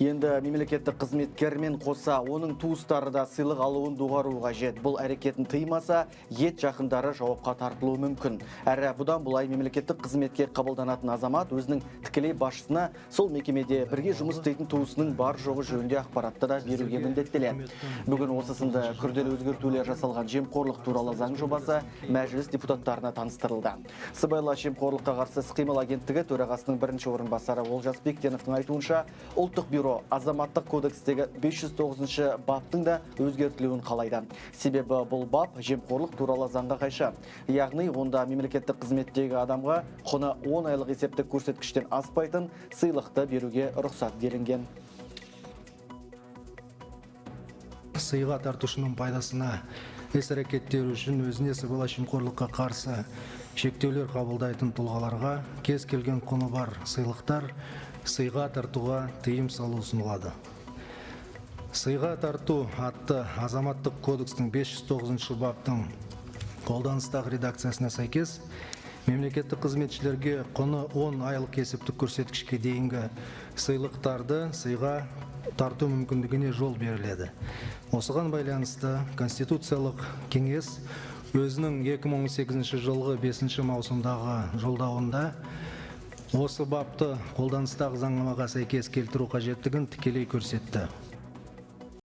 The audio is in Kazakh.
Енді мемлекеттік қызметкермен қоса, оның туыстары да сыйлық алуын доғару қажет. Бұл әрекетін тыймаса, ет жақындары жауапқа тартылуы мүмкін. Әрі бұдан бұлай мемлекеттік қызметке қабылданатын азамат өзінің тікелей басшысына сол мекемеде бірге жұмыс істейтін туысының бар жоғы жөнінде ақпаратты да беруге міндеттеледі. Бүгін осы сынды күрделі өзгертулер жасалған жемқорлық туралы заң жобасы мәжіліс депутаттарына таныстырылды. Сыбайлас жемқорлыққа қарсы іс-қимыл агенттігі төрағасының бірінші орынбасары Олжас Бектеновтың айтуынша, ұлттық бюро азаматтық кодекстегі 509-шы баптың да өзгертілуін қалайды. Себебі бұл бап жемқорлық туралы заңға қайшы. Яғни онда мемлекеттік қызметтегі адамға құны 10 айлық есептік көрсеткіштен аспайтын сыйлықты беруге рұқсат берілген. Сыйға тартушының пайдасына іс-әрекеттері үшін өзіне сыбайлас жемқорлыққа қарсы шектеулер қабылдайтын тұлғаларға кез келген құны бар сыйлықтар сыйға тартуға тыйым салу ұсынылады. Сыйға тарту атты азаматтық кодекстің 509 баптың қолданыстағы редакциясына сәйкес мемлекеттік қызметшілерге құны 10 айлық есептік көрсеткішке дейінгі сыйлықтарды сыйға тарту мүмкіндігіне жол беріледі. Осыған байланысты Конституциялық кеңес өзінің 2018 жылғы 5 маусымдағы жолдауында осы бапты қолданыстағы заңнамаға сәйкес келтіру қажеттігін тікелей көрсетті.